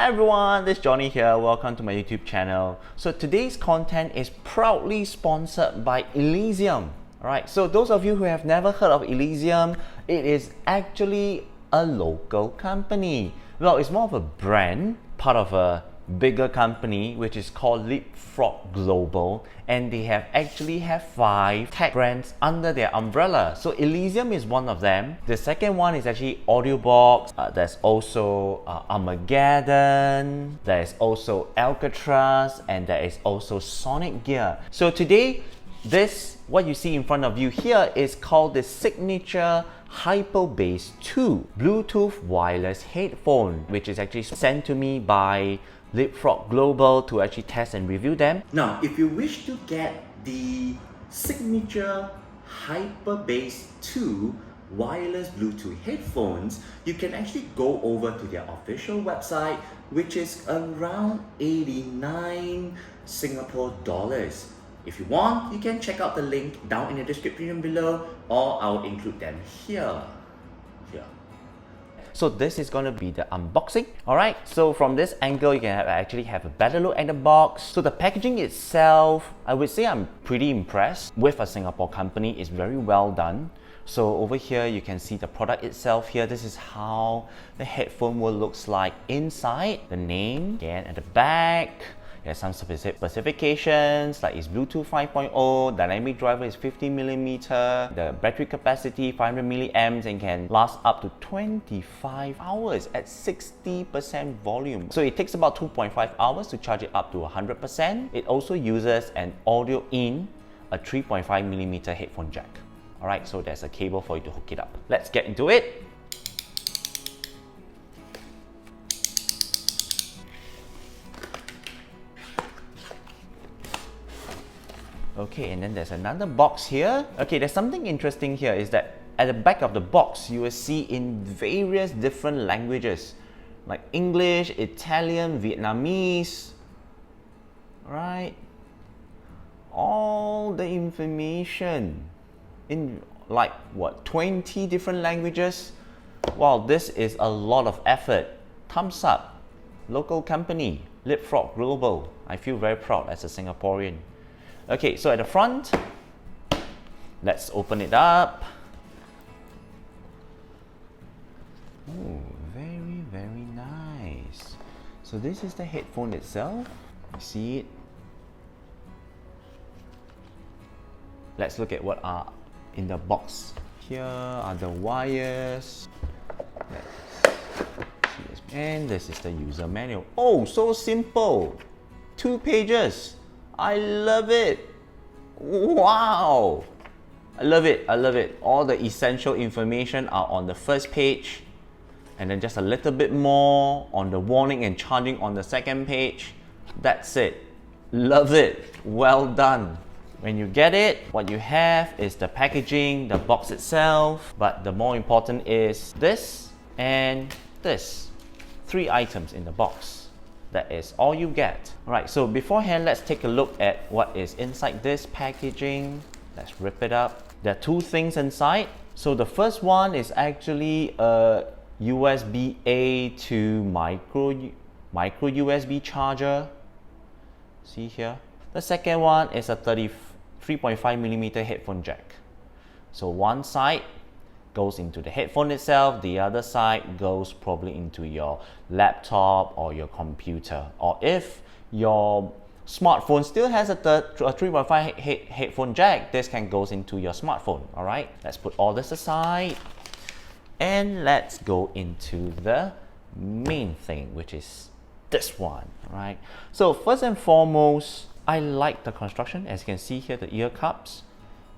Hi everyone, this is Johnny here. Welcome to my YouTube channel. So today's content is proudly sponsored by Elysium. Alright, so those of you who have never heard of Elysium, it is actually a local company. Well, it's more of a brand, part of a bigger company which is called Leapfrog Global, and they actually have 5 tech brands under their umbrella. So Elysium is one of them. The second one is actually AudioBox. There's also Armageddon, there's also Alcatraz, and there is also Sonic Gear. So today, what you see in front of you here is called the Signature Hyperbass 2 Bluetooth wireless headphone, which is actually sent to me by Leapfrog Global to actually test and review them. Now, if you wish to get the Signature Hyperbass 2 wireless Bluetooth headphones, you can actually go over to their official website, which is around 89 Singapore dollars. If you want, you can check out the link down in the description below, or I'll include them here. So this is going to be the unboxing. Alright, so from this angle, you can actually have a better look at the box. So the packaging itself, I would say I'm pretty impressed with a Singapore company. It's very well done. So over here, you can see the product itself here. This is how the headphone will look like inside. The name, again at the back. There's some specifications like it's Bluetooth 5.0, dynamic driver is 50mm, the battery capacity 500 milliamps and can last up to 25 hours at 60% volume. So it takes about 2.5 hours to charge it up to 100%. It also uses an audio in, a 3.5mm headphone jack. Alright, so there's a cable for you to hook it up. Let's get into it. Okay, and then there's another box here. Okay, there's something interesting here is that at the back of the box, you will see in various different languages like English, Italian, Vietnamese, right? All the information in like what, 20 different languages? Wow, this is a lot of effort. Thumbs up. Local company, Leapfrog Global. I feel very proud as a Singaporean. Okay, so at the front, let's open it up. Oh, very, very nice. So this is the headphone itself. You see it? Let's look at what are in the box. Here are the wires. And this is the user manual. Oh, so simple. 2 pages. I love it. Wow. I love it. I love it. All the essential information are on the first page, and then just a little bit more on the warning and charging on the second page. That's it. Love it. Well done. When you get it, what you have is the packaging, the box itself, but the more important is this and this. 3 items in the box. That is all you get. Alright, so beforehand, let's take a look at what is inside this packaging. Let's rip it up. There are 2 things inside. So the first one is actually a USB-A to micro USB charger. See here. The second one is a 3.5mm headphone jack. So one side goes into the headphone itself, the other side goes probably into your laptop or your computer. Or if your smartphone still has a 3.5 headphone jack, this can goes into your smartphone. Alright, let's put all this aside and let's go into the main thing, which is this one. Alright, so first and foremost, I like the construction. As you can see here, the ear cups,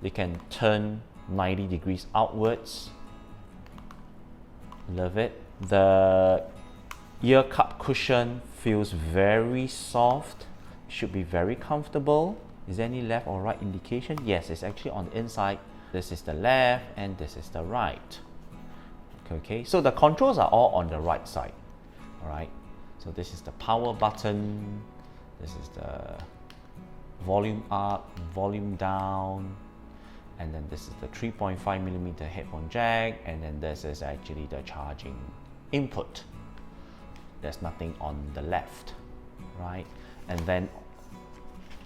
they can turn 90 degrees outwards. Love it. The ear cup cushion feels very soft. Should be very comfortable. Is there any left or right indication? Yes, it's actually on the inside. This is the left and this is the right. Okay, so the controls are all on the right side. Alright, so this is the power button. This is the volume up, volume down. And then this is the 3.5mm headphone jack, and then this is actually the charging input. there's nothing on the left, right? And then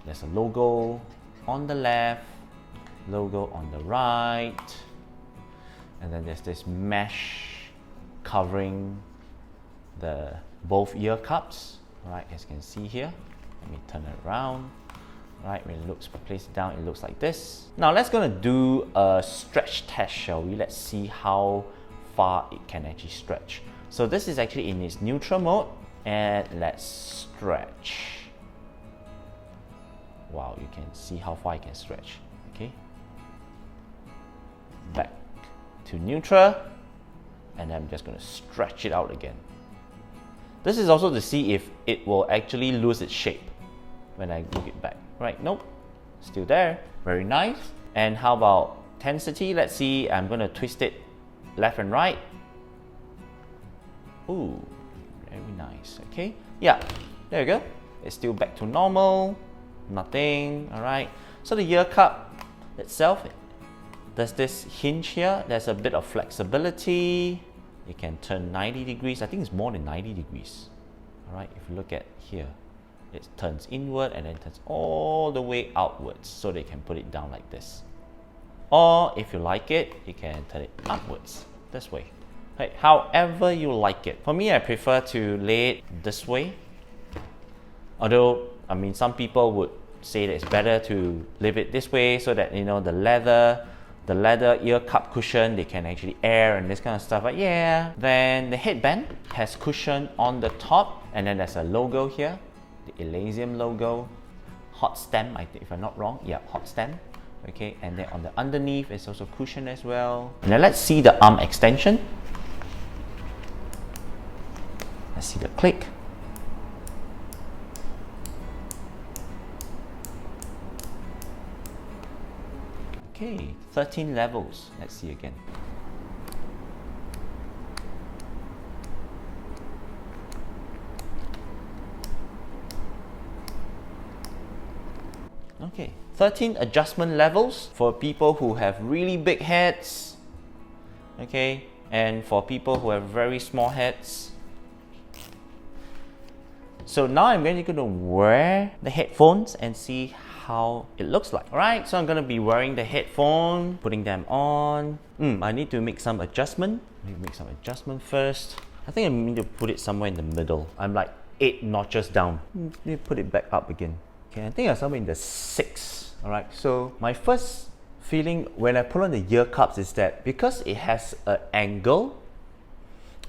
there's a logo on the left, logo on the right, and then there's this mesh covering the both ear cups, right? As you can see here. Let me turn it around. Right, when it looks placed down, it looks like this. Now let's gonna do a stretch test, shall we? Let's see how far it can actually stretch. So this is actually in its neutral mode, and let's stretch. Wow, you can see how far it can stretch. Okay, back to neutral, and I'm just gonna stretch it out again. This is also to see if it will actually lose its shape when I move it back. Right, nope, still there. Very nice. And how about intensity? Let's see, I'm gonna twist it left and right. Ooh, very nice. Okay, yeah, there you go. It's still back to normal, nothing. All right, so the ear cup itself, there's this hinge here. There's a bit of flexibility. It can turn 90 degrees. I think it's more than 90 degrees. All right, if you look at here, it turns inward and then turns all the way outwards, so they can put it down like this. Or if you like it, you can turn it upwards, this way. Right, however you like it. For me, I prefer to lay it this way. Although, I mean, some people would say that it's better to leave it this way so that, you know, the leather ear cup cushion, they can actually air and this kind of stuff. But yeah, then the headband has cushion on the top, and then there's a logo here. The Elysium logo, hot stem, I think, if I'm not wrong. Yeah, hot stem. Okay, and then on the underneath is also cushion as well. Now let's see the arm extension. Let's see the click. Okay, 13 levels. Let's see again. Okay, 13 adjustment levels for people who have really big heads, okay, and for people who have very small heads. So now I'm really going to wear the headphones and see how it looks like. Alright, so I'm going to be wearing the headphone, putting them on. I need to make some adjustment. First. I think I need to put it somewhere in the middle. I'm like 8 notches down. Let me put it back up again. Okay, I think I'm somewhere in the 6. Alright, so my first feeling when I put on the ear cups is that because it has an angle,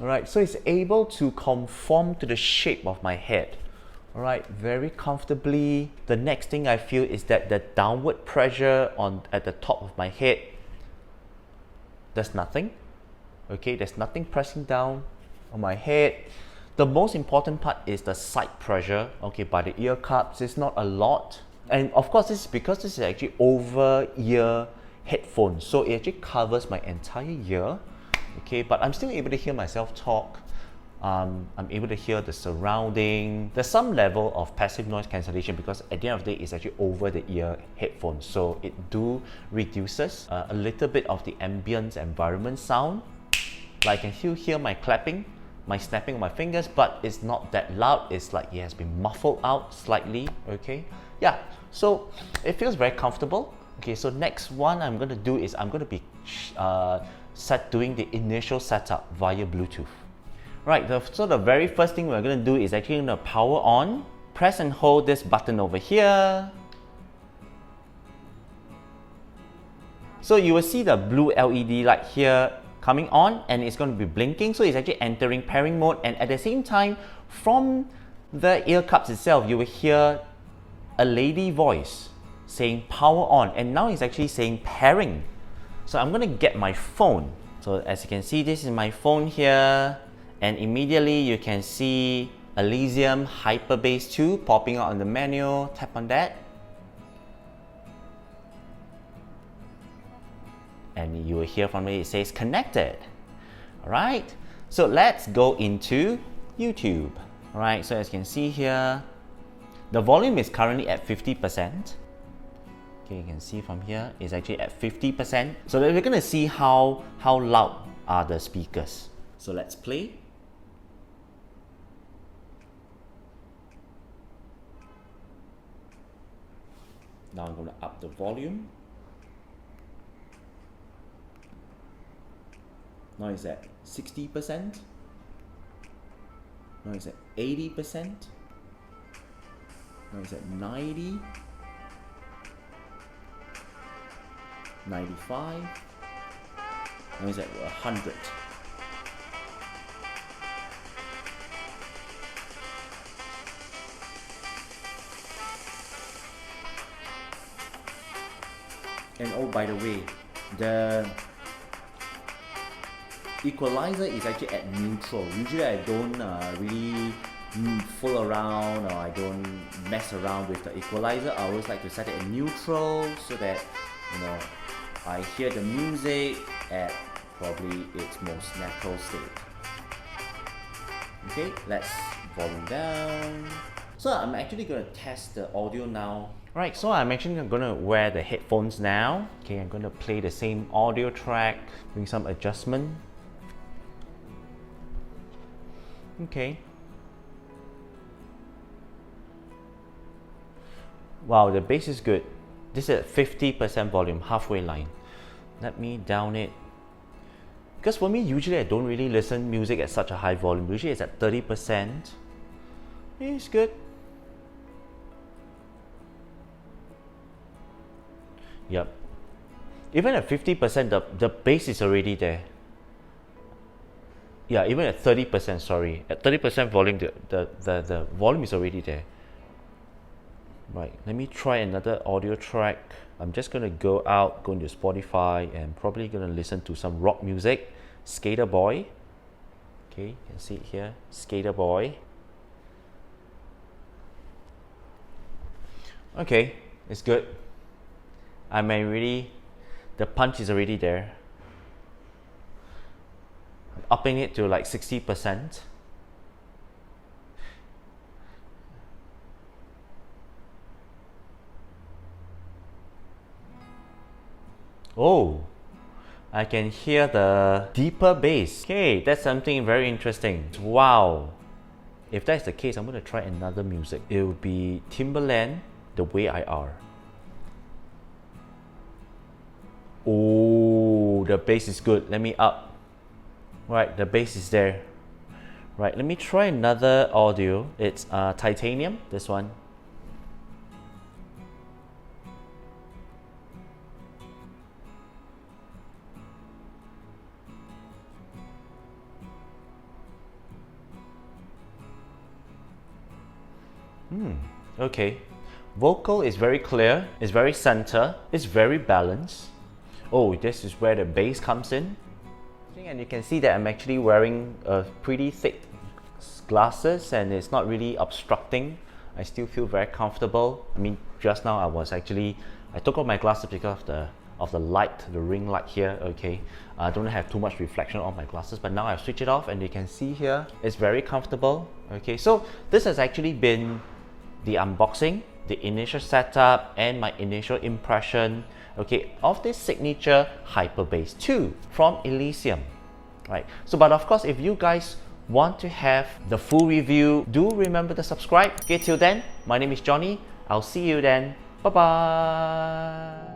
alright, so it's able to conform to the shape of my head. Alright, very comfortably. The next thing I feel is that the downward pressure at the top of my head, there's nothing. Okay, there's nothing pressing down on my head. The most important part is the side pressure, okay, by the ear cups. It's not a lot. And of course, this is because this is actually over-ear headphones. So it actually covers my entire ear, okay, but I'm still able to hear myself talk. I'm able to hear the surrounding. There's some level of passive noise cancellation because at the end of the day, it's actually over the ear headphones. So it reduces a little bit of the ambient environment sound. Like I can still hear my clapping, my snapping of my fingers, but it's not that loud. It's like it has been muffled out slightly, okay? Yeah, so it feels very comfortable. Okay, so next one I'm going to do is I'm going to be doing the initial setup via Bluetooth. Right, so the very first thing we're going to do is actually going to power on. Press and hold this button over here. So you will see the blue LED light here coming on, and it's going to be blinking. So it's actually entering pairing mode, and at the same time, from the ear cups itself, you will hear a lady voice saying power on, and now it's actually saying pairing. So I'm going to get my phone. So as you can see, this is my phone here. And immediately you can see Elysium Hyperbass 2 popping out on the menu. Tap on that. And you will hear from me, it says connected. Alright, so let's go into YouTube. Alright, so as you can see here, the volume is currently at 50%. Okay, you can see from here, it's actually at 50%. So we're going to see how loud are the speakers. So let's play. Now I'm going to up the volume. Now it's at 60%. Now it's at 80%. Now it's at 90. 95. Now it's at 100. And oh, by the way, the equalizer is actually at neutral. Usually I don't really fool around, or I don't mess around with the equalizer. I always like to set it at neutral so that, you know, I hear the music at probably its most natural state. Okay, let's volume down. So I'm actually going to test the audio now. Right, so I'm actually going to wear the headphones now. Okay, I'm going to play the same audio track, doing some adjustment. Okay. Wow, the bass is good. This is at 50% volume, halfway line. Let me down it. Because for me, usually I don't really listen music at such a high volume. Usually it's at 30%. It's good. Yep. Even at 50%, the bass is already there. Yeah, even at 30%, sorry. At 30% volume, the volume is already there. Right, let me try another audio track. I'm just going to go into Spotify, and probably going to listen to some rock music. Skater Boy. Okay, you can see it here. Skater Boy. Okay, it's good. The punch is already there. I'm upping it to like 60%. Oh, I can hear the deeper bass. Okay, that's something very interesting. Wow. If that's the case, I'm going to try another music. It will be Timbaland, The Way I Are. Oh, the bass is good. Let me up. Right, the bass is there. Right, let me try another audio. It's Titanium, this one. Okay. Vocal is very clear, it's very center, it's very balanced. Oh, this is where the bass comes in. And you can see that I'm actually wearing a pretty thick glasses, and it's not really obstructing. I still feel very comfortable. I mean, just now I took off my glasses because of the light, the ring light here. Okay, I don't have too much reflection on my glasses, but now I've switched it off, and you can see here it's very comfortable. Okay, so this has actually been the unboxing, the initial setup, and my initial impression, okay, of this Signature Hyperbass 2 from Elysium. Right, so but of course, if you guys want to have the full review, do remember to subscribe. Okay, till then, my name is Johnny. I'll see you then. Bye bye.